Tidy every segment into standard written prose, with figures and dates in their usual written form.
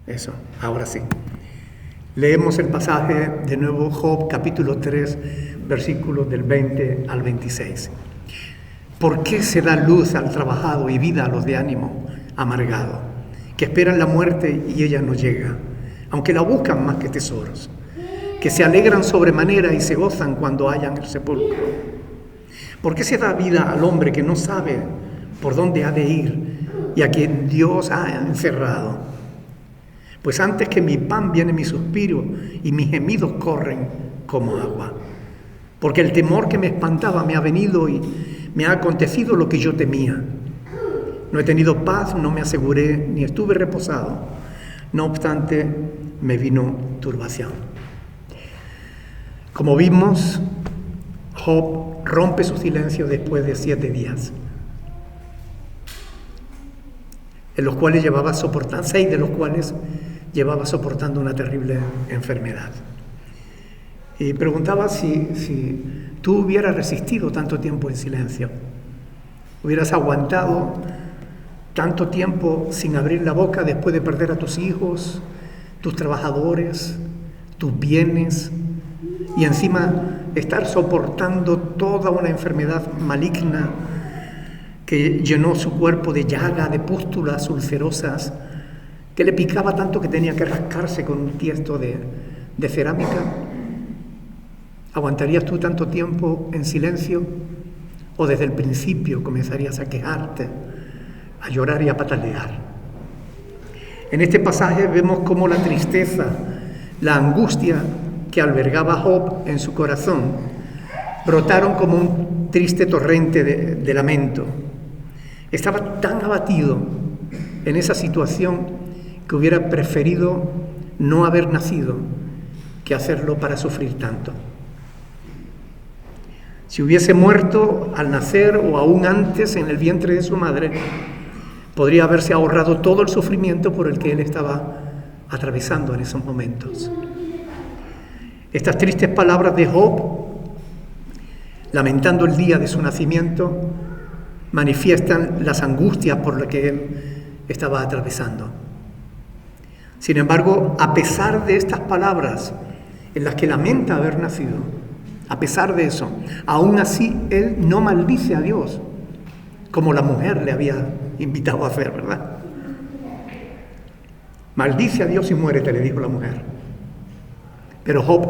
Eso, ahora sí. Leemos el pasaje de nuevo, Job capítulo 3, versículos del 20 al 26. ¿Por qué se da luz al trabajado y vida a los de ánimo amargado, que esperan la muerte y ella no llega, aunque la buscan más que tesoros, que se alegran sobremanera y se gozan cuando hallan el sepulcro? ¿Por qué se da vida al hombre que no sabe por dónde ha de ir y a quien Dios ha encerrado? Pues antes que mi pan viene mi suspiro y mis gemidos corren como agua. Porque el temor que me espantaba me ha venido y me ha acontecido lo que yo temía. No he tenido paz, no me aseguré, ni estuve reposado. No obstante, me vino turbación. Como vimos, Job rompe su silencio después de 7 días, en los cuales llevaba soportando, 6 de los cuales llevaba soportando una terrible enfermedad. Y preguntaba si tú hubieras resistido tanto tiempo en silencio, hubieras aguantado tanto tiempo sin abrir la boca después de perder a tus hijos, tus trabajadores, tus bienes, y encima estar soportando toda una enfermedad maligna que llenó su cuerpo de llaga, de pústulas ulcerosas, que le picaba tanto que tenía que rascarse con un tiesto de cerámica. ¿Aguantarías tú tanto tiempo en silencio? ¿O desde el principio comenzarías a quejarte, a llorar y a patalear? En este pasaje vemos cómo la tristeza, la angustia que albergaba Job en su corazón brotaron como un triste torrente de lamento. Estaba tan abatido en esa situación que hubiera preferido no haber nacido que hacerlo para sufrir tanto. Si hubiese muerto al nacer o aún antes en el vientre de su madre, podría haberse ahorrado todo el sufrimiento por el que él estaba atravesando en esos momentos. Estas tristes palabras de Job, lamentando el día de su nacimiento, manifiestan las angustias por las que él estaba atravesando. Sin embargo, a pesar de estas palabras en las que lamenta haber nacido, a pesar de eso, aún así él no maldice a Dios, como la mujer le había invitado a hacer, ¿verdad? Maldice a Dios y muérete, le dijo la mujer. Pero Job,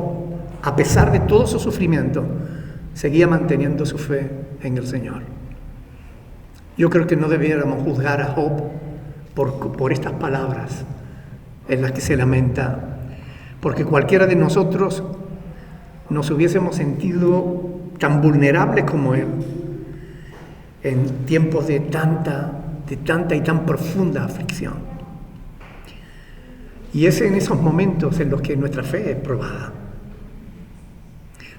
a pesar de todo su sufrimiento, seguía manteniendo su fe en el Señor. Yo creo que no debiéramos juzgar a Job por estas palabras en las que se lamenta, porque cualquiera de nosotros nos hubiésemos sentido tan vulnerables como él en tiempos de tanta y tan profunda aflicción. Y es en esos momentos en los que nuestra fe es probada.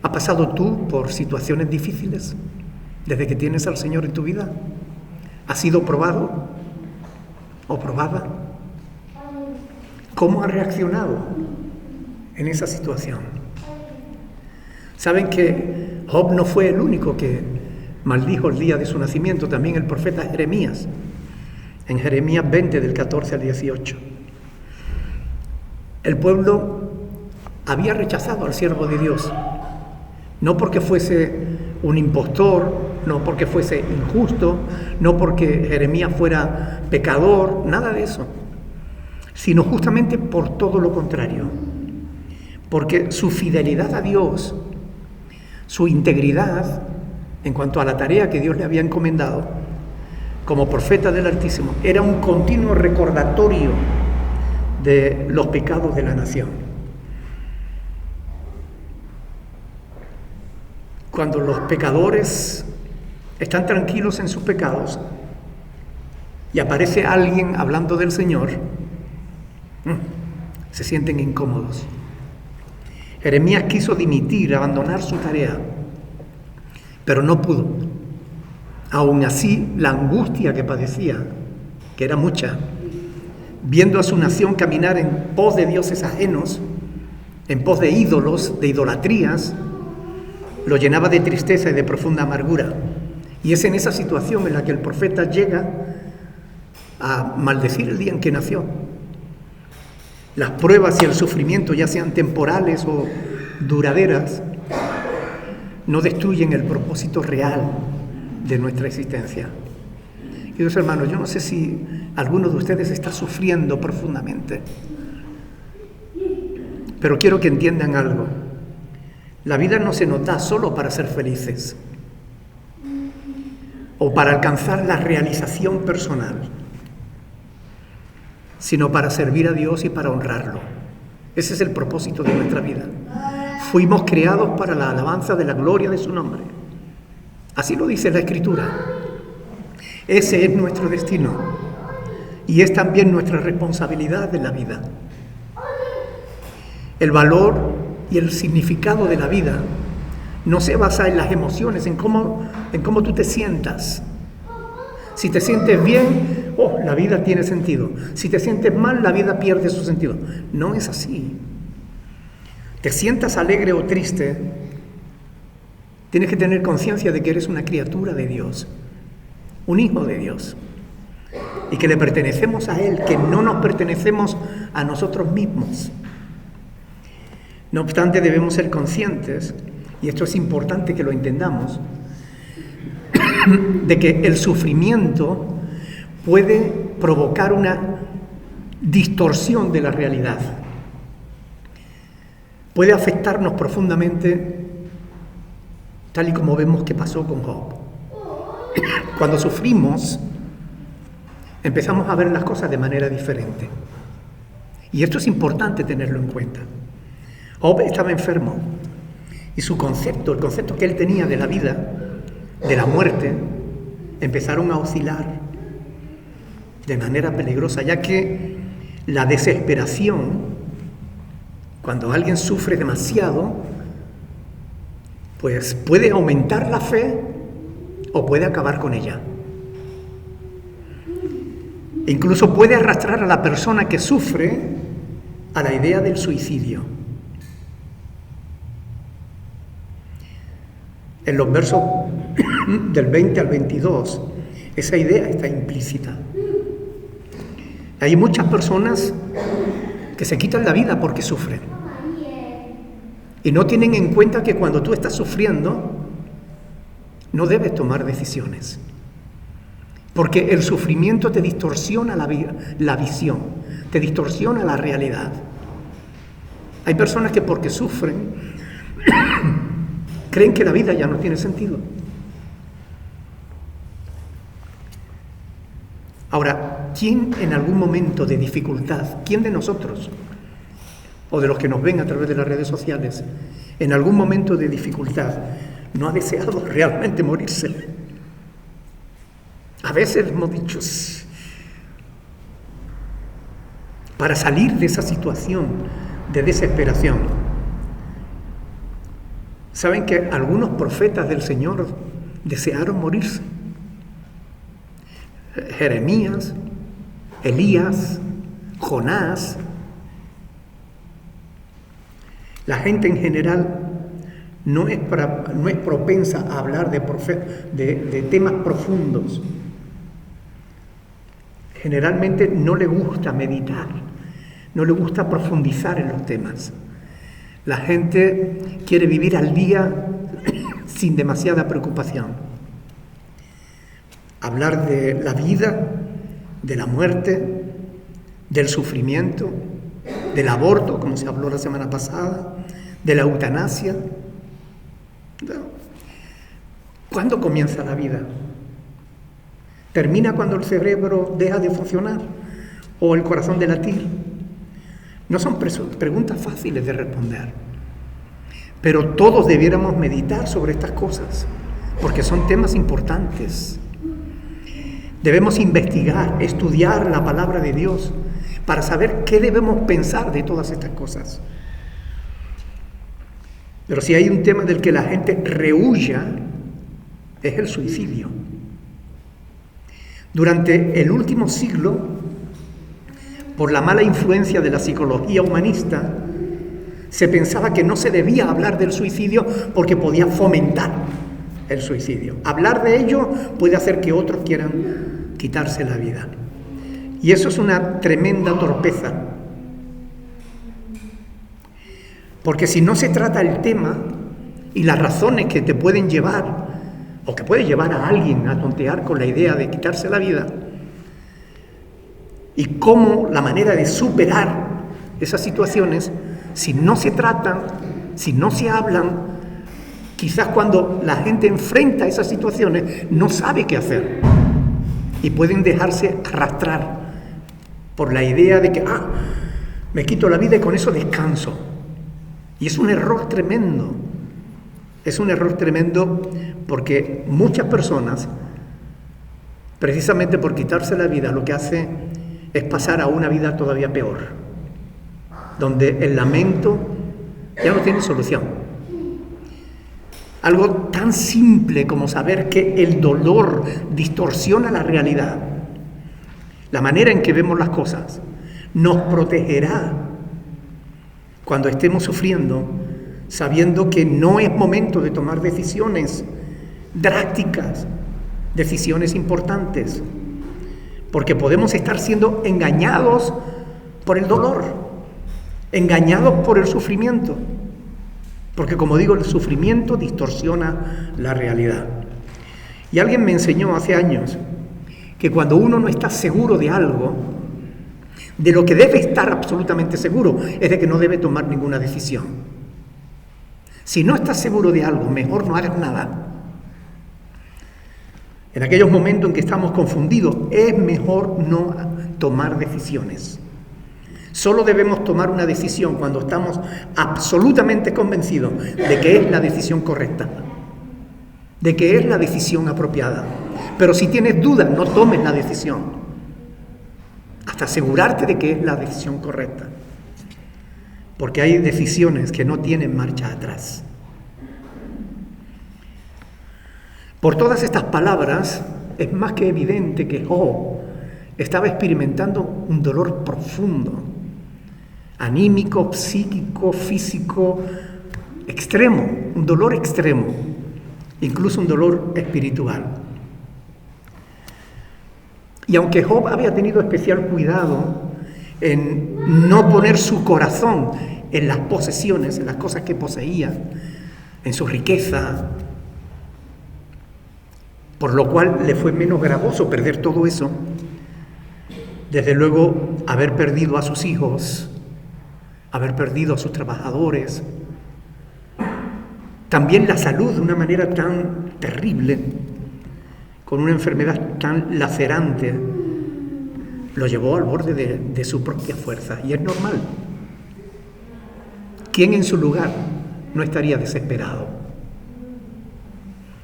¿Has pasado tú por situaciones difíciles desde que tienes al Señor en tu vida? ¿Has sido probado o probada? ¿Cómo has reaccionado en esa situación? Saben que Job no fue el único que maldijo el día de su nacimiento, también el profeta Jeremías, en Jeremías 20 del 14 al 18. El pueblo había rechazado al siervo de Dios, no porque fuese un impostor, no porque fuese injusto, no porque Jeremías fuera pecador, nada de eso, sino justamente por todo lo contrario, porque su fidelidad a Dios, su integridad en cuanto a la tarea que Dios le había encomendado como profeta del Altísimo, era un continuo recordatorio de los pecados de la nación. Cuando los pecadores están tranquilos en sus pecados y aparece alguien hablando del Señor, se sienten incómodos. Jeremías quiso dimitir, abandonar su tarea, pero no pudo. Aún así, la angustia que padecía, que era mucha, viendo a su nación caminar en pos de dioses ajenos, en pos de ídolos, de idolatrías, lo llenaba de tristeza y de profunda amargura. Y es en esa situación en la que el profeta llega a maldecir el día en que nació. Las pruebas y el sufrimiento, ya sean temporales o duraderas, no destruyen el propósito real de nuestra existencia. Queridos hermanos, yo no sé si alguno de ustedes está sufriendo profundamente, pero quiero que entiendan algo. La vida no se nos da solo para ser felices o para alcanzar la realización personal, sino para servir a Dios y para honrarlo. Ese es el propósito de nuestra vida. Fuimos creados para la alabanza de la gloria de su nombre. Así lo dice la Escritura. Ese es nuestro destino y es también nuestra responsabilidad en la vida. El valor y el significado de la vida no se basa en las emociones, en cómo tú te sientas. Si te sientes bien, la vida tiene sentido. Si te sientes mal, la vida pierde su sentido. No es así. Te sientas alegre o triste, tienes que tener conciencia de que eres una criatura de Dios, un hijo de Dios, y que le pertenecemos a Él, que no nos pertenecemos a nosotros mismos. No obstante, debemos ser conscientes, y esto es importante que lo entendamos, de que el sufrimiento puede provocar una distorsión de la realidad. Puede afectarnos profundamente, tal y como vemos que pasó con Job. Cuando sufrimos, empezamos a ver las cosas de manera diferente. Y esto es importante tenerlo en cuenta. Job estaba enfermo y su concepto, el concepto que él tenía de la vida, de la muerte, empezaron a oscilar de manera peligrosa, ya que la desesperación, cuando alguien sufre demasiado, pues puede aumentar la fe o puede acabar con ella. E incluso puede arrastrar a la persona que sufre a la idea del suicidio. En los versos del 20 al 22, esa idea está implícita. Hay muchas personas que se quitan la vida porque sufren. Y no tienen en cuenta que cuando tú estás sufriendo, no debes tomar decisiones. Porque el sufrimiento te distorsiona la visión, te distorsiona la realidad. Hay personas que porque sufren, creen que la vida ya no tiene sentido. Ahora, ¿quién en algún momento de dificultad, quién de nosotros, o de los que nos ven a través de las redes sociales, en algún momento de dificultad, no ha deseado realmente morirse? A veces hemos dicho, para salir de esa situación de desesperación. ¿Saben que algunos profetas del Señor desearon morirse? Jeremías, Elías, Jonás. La gente en general no es propensa a hablar de temas profundos. Generalmente no le gusta meditar, no le gusta profundizar en los temas. La gente quiere vivir al día sin demasiada preocupación. Hablar de la vida, de la muerte, del sufrimiento, del aborto, como se habló la semana pasada, de la eutanasia. ¿Cuándo comienza la vida? ¿Termina cuando el cerebro deja de funcionar o el corazón de latir? No son preguntas fáciles de responder, pero todos debiéramos meditar sobre estas cosas, porque son temas importantes. Debemos investigar, estudiar la palabra de Dios para saber qué debemos pensar de todas estas cosas. Pero si hay un tema del que la gente rehúya, es el suicidio. Durante el último siglo, por la mala influencia de la psicología humanista, se pensaba que no se debía hablar del suicidio porque podía fomentar el suicidio. Hablar de ello puede hacer que otros quieran quitarse la vida. Y eso es una tremenda torpeza. Porque si no se trata el tema y las razones que te pueden llevar, o que puede llevar a alguien a tontear con la idea de quitarse la vida, y cómo la manera de superar esas situaciones, si no se tratan, si no se hablan, quizás cuando la gente enfrenta esas situaciones no sabe qué hacer y pueden dejarse arrastrar por la idea de que me quito la vida y con eso descanso. Y es un error tremendo. Es un error tremendo porque muchas personas, precisamente por quitarse la vida, lo que hace es pasar a una vida todavía peor, donde el lamento ya no tiene solución. Algo tan simple como saber que el dolor distorsiona la realidad, la manera en que vemos las cosas, nos protegerá cuando estemos sufriendo, sabiendo que no es momento de tomar decisiones drásticas, decisiones importantes, porque podemos estar siendo engañados por el dolor, engañados por el sufrimiento, porque como digo, el sufrimiento distorsiona la realidad. Y alguien me enseñó hace años que cuando uno no está seguro de algo, de lo que debe estar absolutamente seguro es de que no debe tomar ninguna decisión. Si no estás seguro de algo, mejor no hagas nada. En aquellos momentos en que estamos confundidos, es mejor no tomar decisiones. Solo debemos tomar una decisión cuando estamos absolutamente convencidos de que es la decisión correcta, de que es la decisión apropiada. Pero si tienes dudas, no tomes la decisión hasta asegurarte de que es la decisión correcta, porque hay decisiones que no tienen marcha atrás. Por todas estas palabras, es más que evidente que Job estaba experimentando un dolor profundo, anímico, psíquico, físico, extremo, un dolor extremo, incluso un dolor espiritual. Y aunque Job había tenido especial cuidado en no poner su corazón en las posesiones, en las cosas que poseía, en su riqueza, por lo cual le fue menos gravoso perder todo eso, desde luego haber perdido a sus hijos, haber perdido a sus trabajadores, también la salud de una manera tan terrible, con una enfermedad tan lacerante, lo llevó al borde de su propia fuerza. Y es normal. ¿Quién en su lugar no estaría desesperado?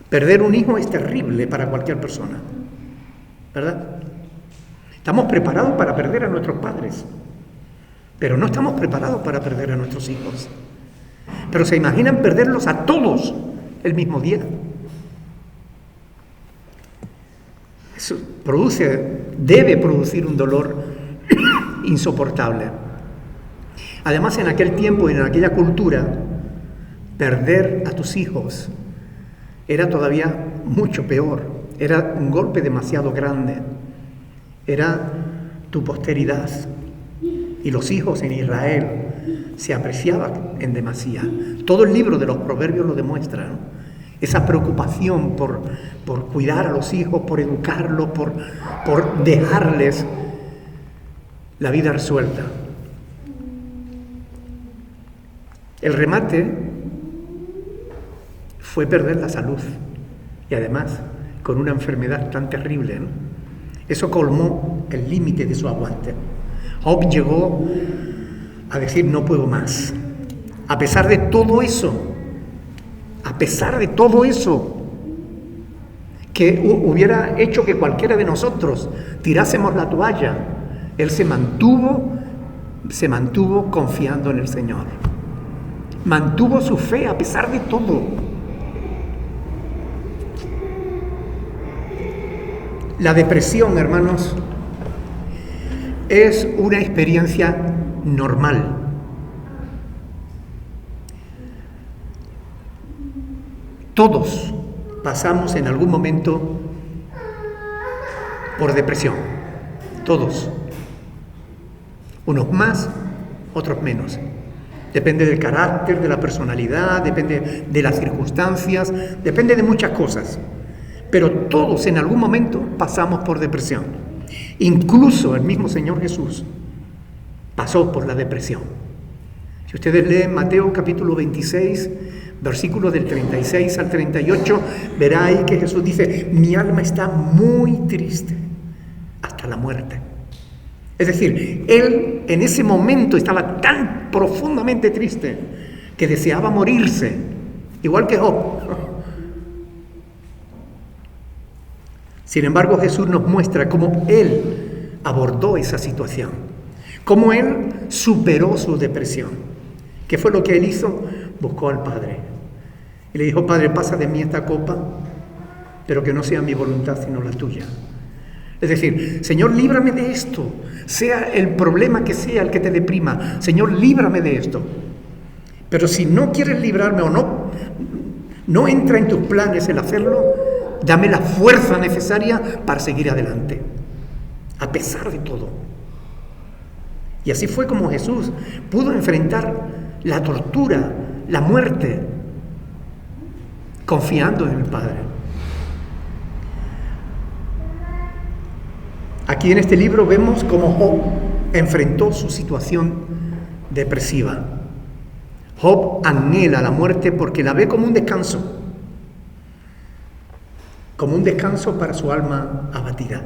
Perder un hijo es terrible para cualquier persona, ¿verdad? Estamos preparados para perder a nuestros padres, pero no estamos preparados para perder a nuestros hijos. Pero se imaginan perderlos a todos el mismo día. Eso debe producir un dolor insoportable. Además, en aquel tiempo y en aquella cultura, perder a tus hijos era todavía mucho peor. Era un golpe demasiado grande. Era tu posteridad. Y los hijos en Israel se apreciaban en demasía. Todo el libro de los Proverbios lo demuestra, ¿no? Esa preocupación por cuidar a los hijos, por educarlos, por dejarles la vida resuelta. El remate fue perder la salud y además con una enfermedad tan terrible, ¿no? Eso colmó el límite de su aguante. Job llegó a decir: no puedo más. A pesar de todo eso, que hubiera hecho que cualquiera de nosotros tirásemos la toalla, él se mantuvo confiando en el Señor. Mantuvo su fe a pesar de todo. La depresión, hermanos, es una experiencia normal. Todos pasamos en algún momento por depresión. Todos. Unos más, otros menos. Depende del carácter, de la personalidad, depende de las circunstancias, depende de muchas cosas. Pero todos en algún momento pasamos por depresión. Incluso el mismo Señor Jesús pasó por la depresión. Si ustedes leen Mateo capítulo 26, versículos del 36 al 38, verá ahí que Jesús dice: mi alma está muy triste hasta la muerte. Es decir, él en ese momento estaba tan profundamente triste que deseaba morirse, igual que Job. Sin embargo, Jesús nos muestra cómo él abordó esa situación, cómo él superó su depresión. ¿Qué fue lo que él hizo? Buscó al Padre y le dijo: Padre, pasa de mí esta copa, pero que no sea mi voluntad sino la tuya. Es decir, Señor, líbrame de esto, sea el problema que sea el que te deprima. Señor, líbrame de esto. Pero si no quieres librarme o no entra en tus planes el hacerlo, dame la fuerza necesaria para seguir adelante, a pesar de todo. Y así fue como Jesús pudo enfrentar la tortura, la muerte, confiando en el Padre. Aquí en este libro vemos cómo Job enfrentó su situación depresiva. Job anhela la muerte porque la ve como un descanso para su alma abatida.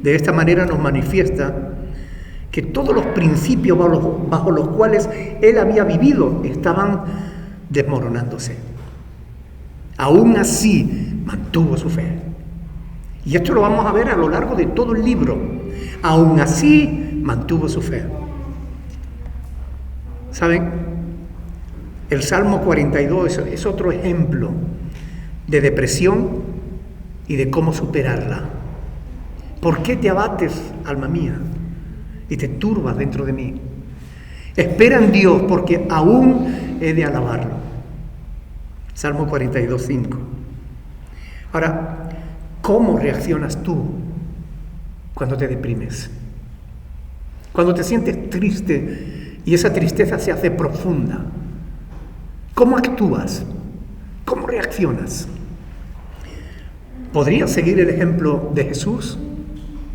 De esta manera nos manifiesta que todos los principios bajo los cuales él había vivido estaban desmoronándose. Aún así mantuvo su fe. Y esto lo vamos a ver a lo largo de todo el libro. Aún así mantuvo su fe. ¿Saben? El Salmo 42 es otro ejemplo de depresión y de cómo superarla. ¿Por qué te abates, alma mía, y te turbas dentro de mí? Espera en Dios, porque aún he de alabarlo. Salmo 42, 5. Ahora, ¿cómo reaccionas tú cuando te deprimes? Cuando te sientes triste y esa tristeza se hace profunda. ¿Cómo actúas? ¿Cómo reaccionas? ¿Podrías seguir el ejemplo de Jesús?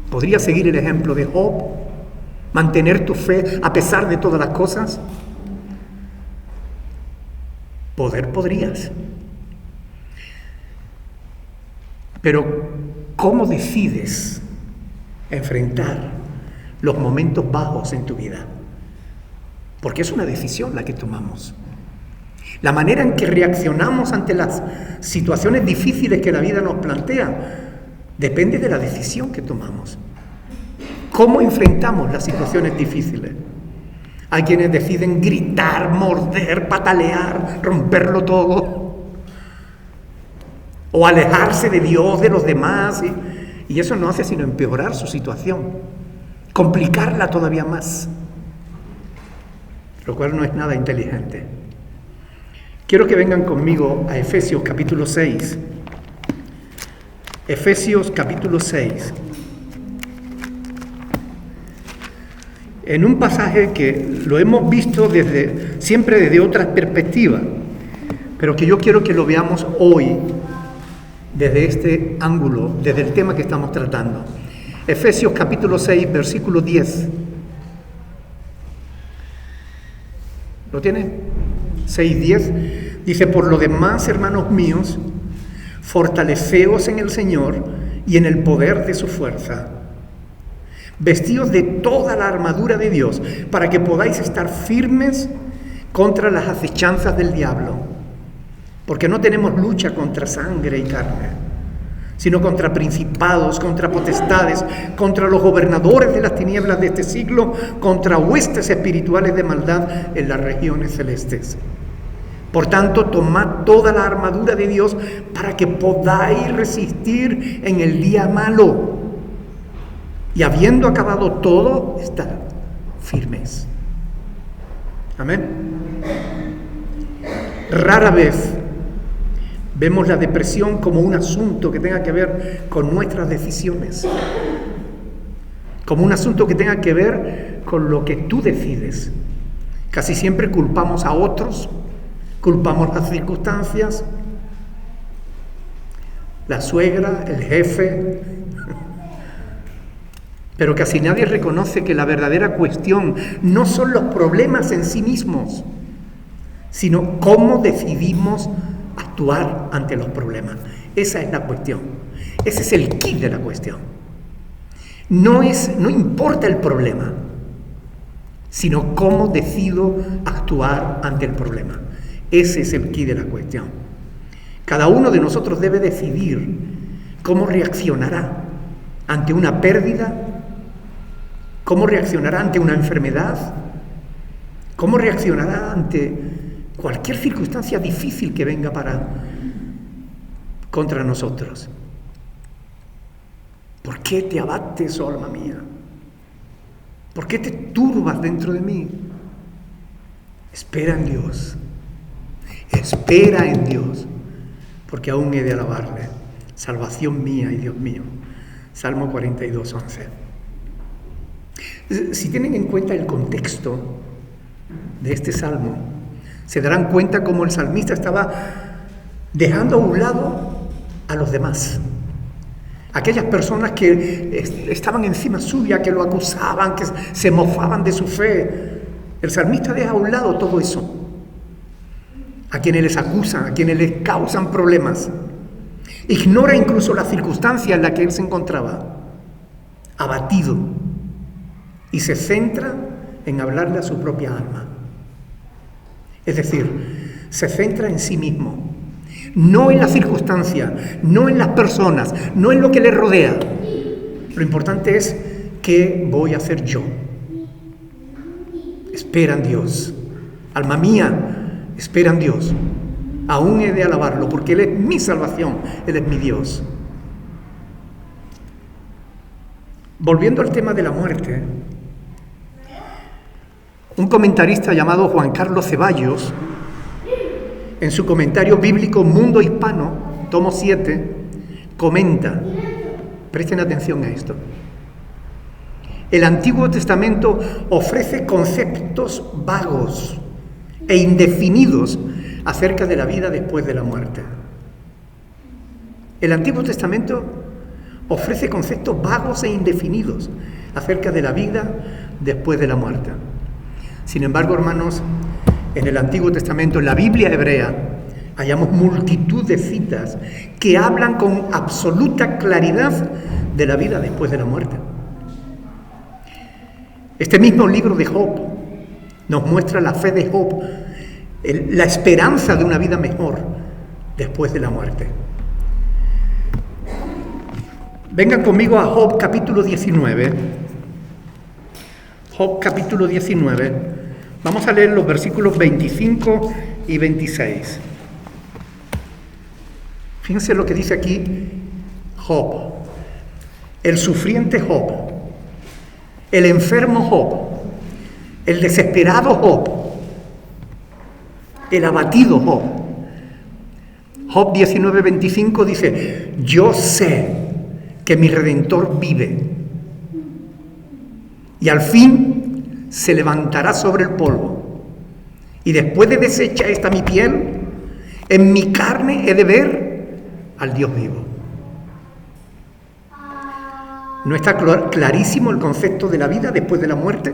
¿Podrías seguir el ejemplo de Job? ¿Mantener tu fe a pesar de todas las cosas? Podrías. Pero, ¿cómo decides enfrentar los momentos bajos en tu vida? Porque es una decisión la que tomamos. La manera en que reaccionamos ante las situaciones difíciles que la vida nos plantea depende de la decisión que tomamos. ¿Cómo enfrentamos las situaciones difíciles? Hay quienes deciden gritar, morder, patalear, romperlo todo, o alejarse de Dios, de los demás, y eso no hace sino empeorar su situación, complicarla todavía más, lo cual no es nada inteligente. Quiero que vengan conmigo a Efesios capítulo 6. Efesios capítulo 6. En un pasaje que lo hemos visto siempre desde otra perspectiva, pero que yo quiero que lo veamos hoy desde este ángulo, desde el tema que estamos tratando. Efesios capítulo 6, versículo 10. ¿Lo tiene? 6:10. Dice: por lo demás, hermanos míos, fortaleceos en el Señor y en el poder de su fuerza. Vestíos de toda la armadura de Dios, para que podáis estar firmes contra las acechanzas del diablo. Porque no tenemos lucha contra sangre y carne, sino contra principados, contra potestades, contra los gobernadores de las tinieblas de este siglo, contra huestes espirituales de maldad en las regiones celestes. Por tanto, tomad toda la armadura de Dios para que podáis resistir en el día malo. Y habiendo acabado todo, estad firmes. Amén. Rara vez vemos la depresión como un asunto que tenga que ver con nuestras decisiones, como un asunto que tenga que ver con lo que tú decides. Casi siempre culpamos a otros, culpamos las circunstancias, la suegra, el jefe, pero casi nadie reconoce que la verdadera cuestión no son los problemas en sí mismos, sino cómo decidimos actuar ante los problemas. Esa es la cuestión. Ese es el quid de la cuestión. No importa el problema, sino cómo decido actuar ante el problema. Ese es el quid de la cuestión. Cada uno de nosotros debe decidir cómo reaccionará ante una pérdida, cómo reaccionará ante una enfermedad, cómo reaccionará ante cualquier circunstancia difícil que venga contra nosotros. ¿Por qué te abates, oh alma mía? ¿Por qué te turbas dentro de mí? Espera en Dios. Espera en Dios, porque aún he de alabarle. Salvación mía y Dios mío. Salmo 42, 11. Si tienen en cuenta el contexto de este salmo, se darán cuenta cómo el salmista estaba dejando a un lado a los demás. Aquellas personas que estaban encima suya, que lo acusaban, que se mofaban de su fe. El salmista deja a un lado todo eso. A quienes les acusan, a quienes les causan problemas. Ignora incluso la circunstancia en la que él se encontraba, abatido, y se centra en hablarle a su propia alma. Es decir, se centra en sí mismo. No en la circunstancia, no en las personas, no en lo que le rodea. Lo importante es qué voy a hacer yo. Espera en Dios. Alma mía, espera en Dios. Aún he de alabarlo, porque Él es mi salvación, Él es mi Dios. Volviendo al tema de la muerte, un comentarista llamado Juan Carlos Ceballos, en su comentario bíblico Mundo Hispano, tomo 7, comenta, presten atención a esto: el Antiguo Testamento ofrece conceptos vagos e indefinidos acerca de la vida después de la muerte. El Antiguo Testamento ofrece conceptos vagos e indefinidos acerca de la vida después de la muerte. Sin embargo, hermanos, en el Antiguo Testamento, en la Biblia hebrea, hallamos multitud de citas que hablan con absoluta claridad de la vida después de la muerte. Este mismo libro de Job nos muestra la fe de Job, la esperanza de una vida mejor después de la muerte. Vengan conmigo a Job capítulo 19. Job capítulo 19. Vamos a leer los versículos 25 y 26. Fíjense lo que dice aquí Job. El sufriente Job, el enfermo Job, el desesperado Job, el abatido Job. Job 19:25 dice: yo sé que mi Redentor vive y al fin se levantará sobre el polvo, y después de deshecha esta mi piel, en mi carne he de ver al Dios vivo. ¿No está clarísimo el concepto de la vida después de la muerte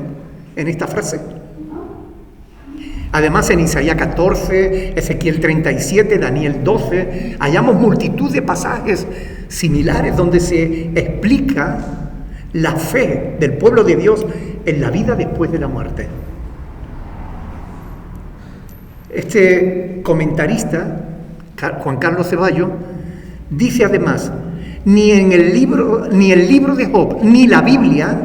en esta frase? Además, en Isaías 14, Ezequiel 37, Daniel 12, hallamos multitud de pasajes similares donde se explica la fe del pueblo de Dios en la vida después de la muerte. Este comentarista, Juan Carlos Ceballos, dice además: ni el libro de Job, ni la Biblia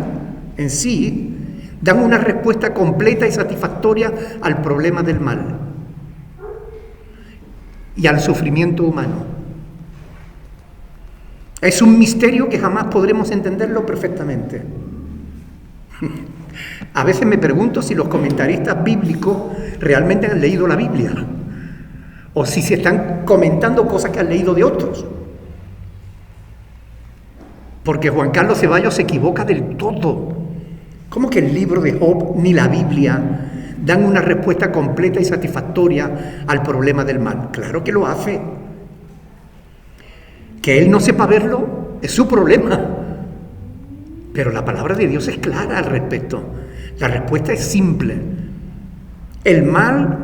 en sí dan una respuesta completa y satisfactoria al problema del mal y al sufrimiento humano. Es un misterio que jamás podremos entenderlo perfectamente. A veces me pregunto si los comentaristas bíblicos realmente han leído la Biblia o si se están comentando cosas que han leído de otros. Porque Juan Carlos Ceballos se equivoca del todo. ¿Cómo que el libro de Job ni la Biblia dan una respuesta completa y satisfactoria al problema del mal. Claro que lo hace. Que él no sepa verlo es su problema. Pero la palabra de Dios es clara al respecto. La respuesta es simple. El mal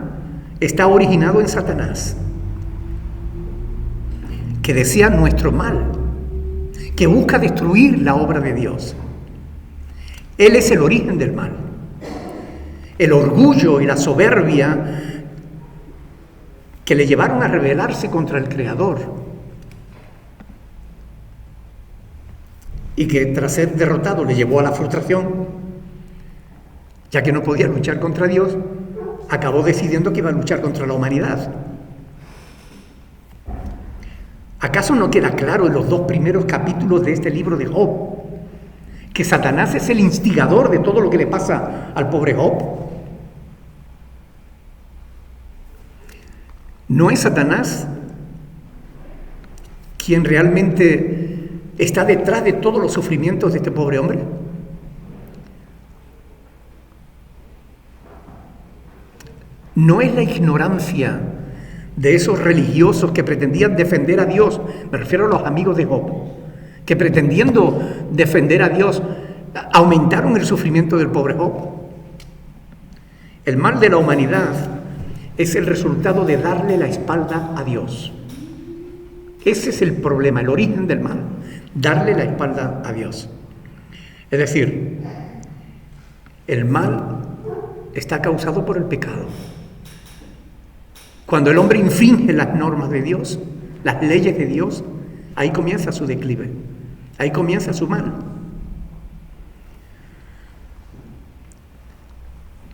está originado en Satanás, que desea nuestro mal, que busca destruir la obra de Dios. Él es el origen del mal. El orgullo y la soberbia que le llevaron a rebelarse contra el Creador y que tras ser derrotado le llevó a la frustración, ya que no podía luchar contra Dios, acabó decidiendo que iba a luchar contra la humanidad. ¿Acaso no queda claro en los 2 primeros capítulos de este libro de Job que Satanás es el instigador de todo lo que le pasa al pobre Job? ¿No es Satanás quien realmente está detrás de todos los sufrimientos de este pobre hombre? ¿No es la ignorancia de esos religiosos que pretendían defender a Dios? Me refiero a los amigos de Job, que pretendiendo defender a Dios aumentaron el sufrimiento del pobre Job. El mal de la humanidad es el resultado de darle la espalda a Dios. Ese es el problema, el origen del mal, darle la espalda a Dios. Es decir, el mal está causado por el pecado. Cuando el hombre infringe las normas de Dios, las leyes de Dios, ahí comienza su declive, ahí comienza su mal.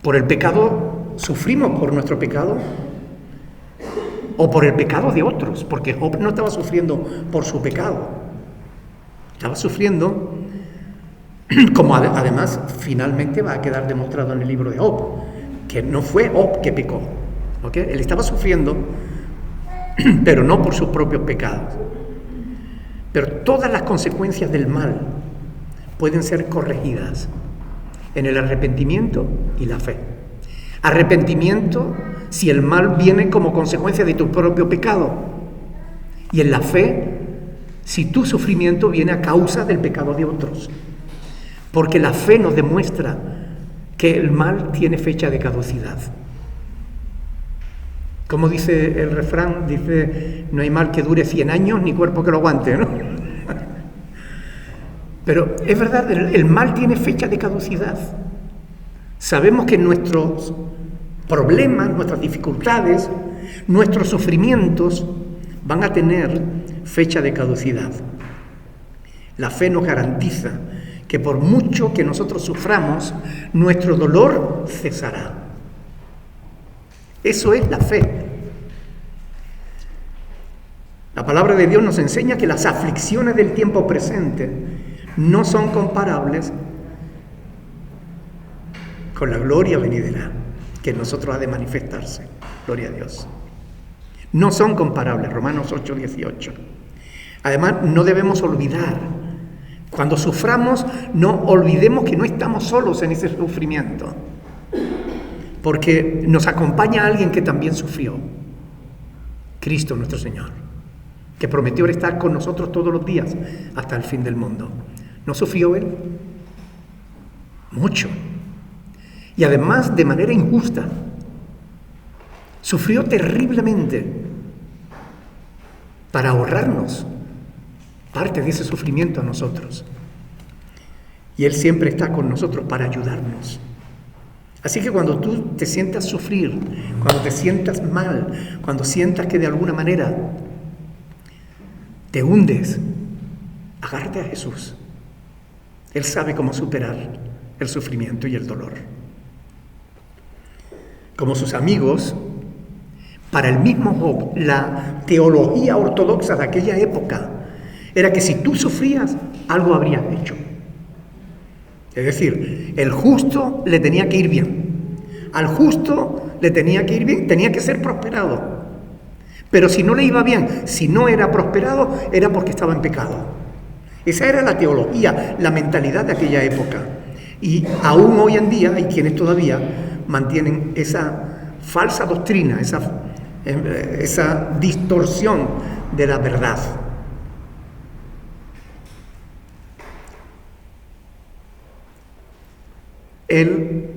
Por el pecado, sufrimos por nuestro pecado o por el pecado de otros, porque Job no estaba sufriendo por su pecado, estaba sufriendo, como además finalmente va a quedar demostrado en el libro de Job, que no fue Job que pecó. ¿Okay? Él estaba sufriendo, pero no por sus propios pecados. Pero todas las consecuencias del mal pueden ser corregidas en el arrepentimiento y la fe. Arrepentimiento si el mal viene como consecuencia de tu propio pecado, y en la fe si tu sufrimiento viene a causa del pecado de otros. Porque la fe nos demuestra que el mal tiene fecha de caducidad. Como dice el refrán, dice, no hay mal que dure 100 años ni cuerpo que lo aguante, ¿no? Pero es verdad, el mal tiene fecha de caducidad. Sabemos que nuestros problemas, nuestras dificultades, nuestros sufrimientos van a tener fecha de caducidad. La fe nos garantiza que por mucho que nosotros suframos, nuestro dolor cesará. Eso es la fe. La palabra de Dios nos enseña que las aflicciones del tiempo presente no son comparables con la gloria venidera que en nosotros ha de manifestarse. Gloria a Dios. No son comparables, Romanos 8:18. Además, no debemos olvidar, cuando suframos, no olvidemos que no estamos solos en ese sufrimiento, porque nos acompaña alguien que también sufrió, Cristo nuestro Señor, que prometió estar con nosotros todos los días hasta el fin del mundo. ¿No sufrió Él? Mucho. Y además de manera injusta. Sufrió terriblemente para ahorrarnos parte de ese sufrimiento a nosotros. Y Él siempre está con nosotros para ayudarnos. Así que cuando tú te sientas sufrir, cuando te sientas mal, cuando sientas que de alguna manera te hundes, agárrate a Jesús. Él sabe cómo superar el sufrimiento y el dolor. Como sus amigos, para el mismo Job, la teología ortodoxa de aquella época era que si tú sufrías, algo habrías hecho. Es decir, el justo le tenía que ir bien. Al justo le tenía que ir bien, tenía que ser prosperado. Pero si no le iba bien, si no era prosperado, era porque estaba en pecado. Esa era la teología, la mentalidad de aquella época. Y aún hoy en día hay quienes todavía mantienen esa falsa doctrina, esa distorsión de la verdad. Él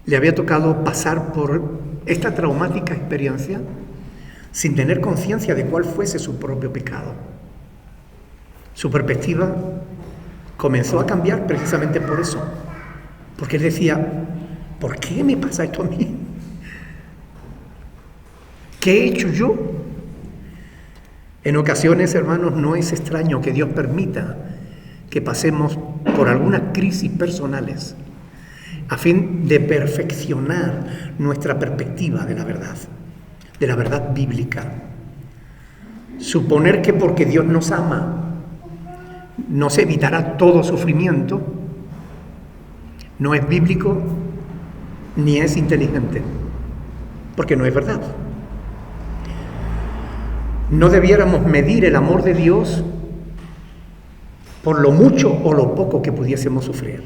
le había tocado pasar por esta traumática experiencia sin tener conciencia de cuál fuese su propio pecado. Su perspectiva comenzó a cambiar precisamente por eso, porque él decía, ¿por qué me pasa esto a mí? ¿Qué he hecho yo? En ocasiones, hermanos, no es extraño que Dios permita que pasemos por algunas crisis personales a fin de perfeccionar nuestra perspectiva de la verdad bíblica. Suponer que porque Dios nos ama nos evitará todo sufrimiento no es bíblico ni es inteligente, porque no es verdad. No debiéramos medir el amor de Dios por lo mucho o lo poco que pudiésemos sufrir.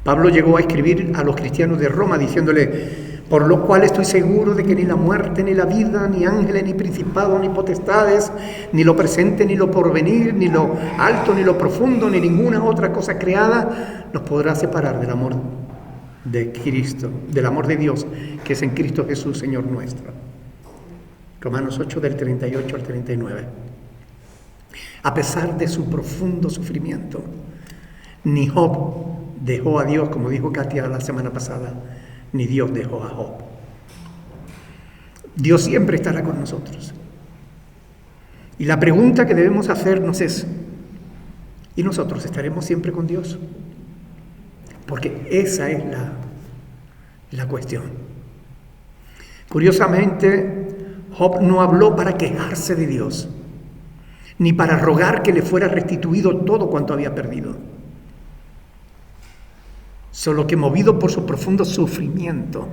Pablo llegó a escribir a los cristianos de Roma diciéndole, por lo cual estoy seguro de que ni la muerte, ni la vida, ni ángeles, ni principados, ni potestades, ni lo presente, ni lo porvenir, ni lo alto, ni lo profundo, ni ninguna otra cosa creada nos podrá separar del amor de Cristo, del amor de Dios que es en Cristo Jesús, Señor nuestro. Romanos 8 del 38 al 39. A pesar de su profundo sufrimiento, ni Job dejó a Dios, como dijo Katia la semana pasada, ni Dios dejó a Job. Dios siempre estará con nosotros. Y la pregunta que debemos hacernos es, ¿y nosotros estaremos siempre con Dios? Porque esa es la cuestión. Curiosamente, Job no habló para quejarse de Dios, ni para rogar que le fuera restituido todo cuanto había perdido. Solo que movido por su profundo sufrimiento,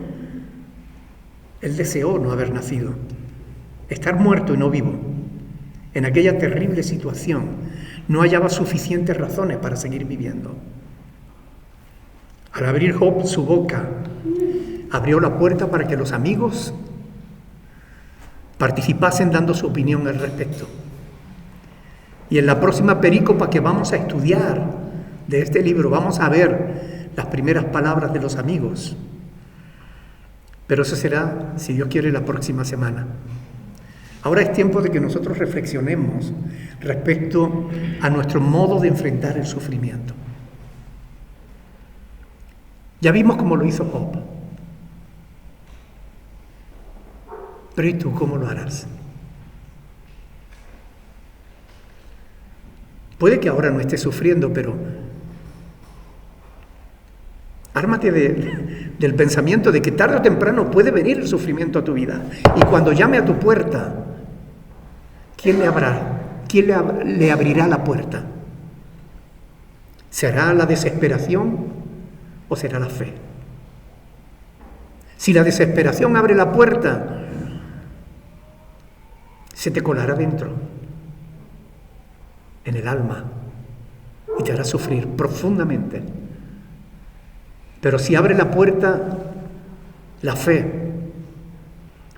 él deseó no haber nacido, estar muerto y no vivo. En aquella terrible situación no hallaba suficientes razones para seguir viviendo. Al abrir Job su boca, abrió la puerta para que los amigos participasen dando su opinión al respecto. Y en la próxima perícopa que vamos a estudiar de este libro, vamos a ver las primeras palabras de los amigos. Pero eso será, si Dios quiere, la próxima semana. Ahora es tiempo de que nosotros reflexionemos respecto a nuestro modo de enfrentar el sufrimiento. Ya vimos cómo lo hizo Job. Pero ¿y tú cómo lo harás? Puede que ahora no estés sufriendo, pero ármate del pensamiento de que tarde o temprano puede venir el sufrimiento a tu vida. Y cuando llame a tu puerta, ¿quién le abrirá? ¿Quién le abrirá la puerta? ¿Será la desesperación o será la fe? Si la desesperación abre la puerta, se te colará dentro, en el alma, y te hará sufrir profundamente. Pero si abre la puerta la fe,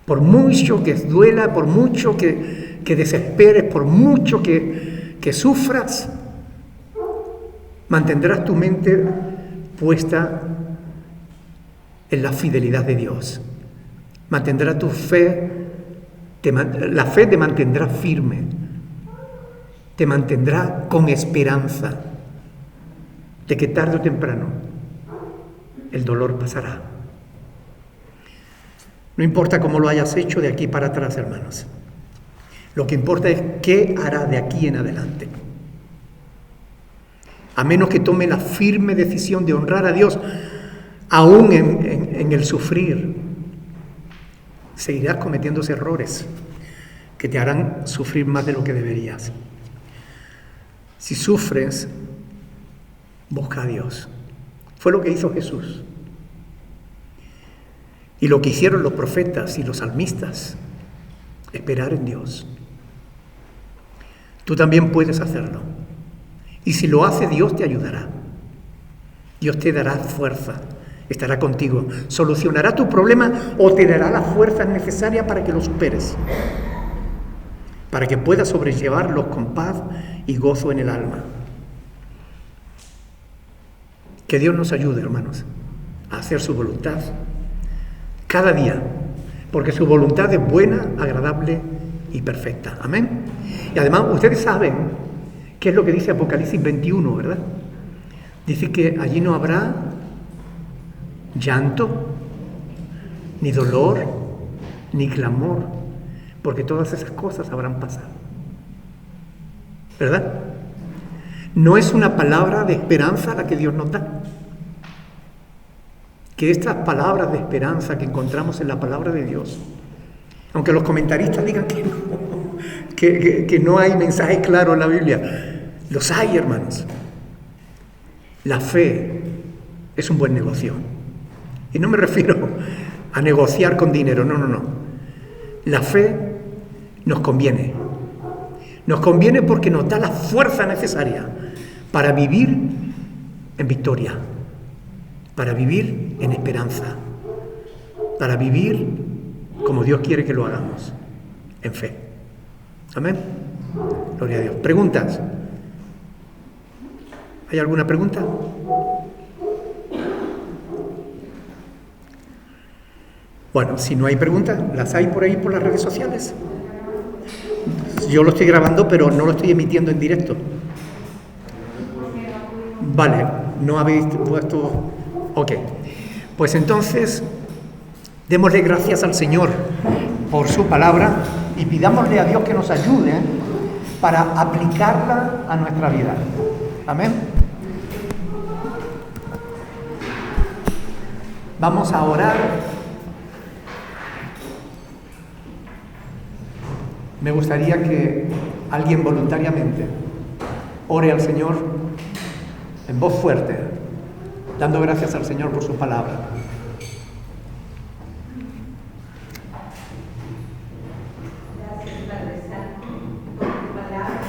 por mucho que duela, por mucho que desesperes, por mucho que sufras, mantendrás tu mente puesta en la fidelidad de Dios. Mantendrá tu fe, la fe te mantendrá firme, te mantendrá con esperanza de que tarde o temprano el dolor pasará. No importa cómo lo hayas hecho de aquí para atrás, hermanos. Lo que importa es qué hará de aquí en adelante. A menos que tome la firme decisión de honrar a Dios, aún en el sufrir, seguirás cometiendo errores que te harán sufrir más de lo que deberías. Si sufres, busca a Dios. Fue lo que hizo Jesús. Y lo que hicieron los profetas y los salmistas, esperar en Dios. Tú también puedes hacerlo. Y si lo hace, Dios te ayudará. Dios te dará fuerza, estará contigo, solucionará tu problema o te dará las fuerzas necesarias para que lo superes, para que puedas sobrellevarlos con paz y gozo en el alma. Que Dios nos ayude, hermanos, a hacer su voluntad cada día, porque su voluntad es buena, agradable y perfecta. Amén. Y además, ustedes saben qué es lo que dice Apocalipsis 21, ¿verdad? Dice que allí no habrá llanto, ni dolor, ni clamor, porque todas esas cosas habrán pasado. ¿Verdad? No es una palabra de esperanza la que Dios nos da. Que estas palabras de esperanza que encontramos en la palabra de Dios, aunque los comentaristas digan que no, que no hay mensaje claro en la Biblia, los hay, hermanos. La fe es un buen negocio. Y no me refiero a negociar con dinero, no. La fe nos conviene. Nos conviene porque nos da la fuerza necesaria para vivir en victoria, para vivir en esperanza, para vivir como Dios quiere que lo hagamos, en fe. Amén. Gloria a Dios. ¿Preguntas? ¿Hay alguna pregunta? Bueno, si no hay preguntas, las hay por ahí por las redes sociales. Yo lo estoy grabando, pero no lo estoy emitiendo en directo. Vale, no habéis puesto... Ok, pues entonces, démosle gracias al Señor por su palabra y pidámosle a Dios que nos ayude para aplicarla a nuestra vida. Amén. Vamos a orar. Me gustaría que alguien voluntariamente ore al Señor en voz fuerte, dando gracias al Señor por su palabra. Gracias, Padre Santo, por tu palabra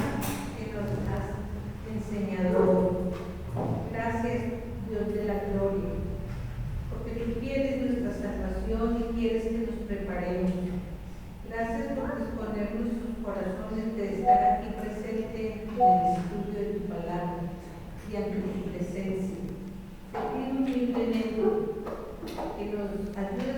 que nos has enseñado. Gracias, Dios de la gloria, porque tú quieres nuestra salvación y quieres que nos preparemos. Gracias por disponer nuestros corazones de estar aquí presente en el estudio de tu palabra y ante tu presencia. Te pido humildemente que nos ayudes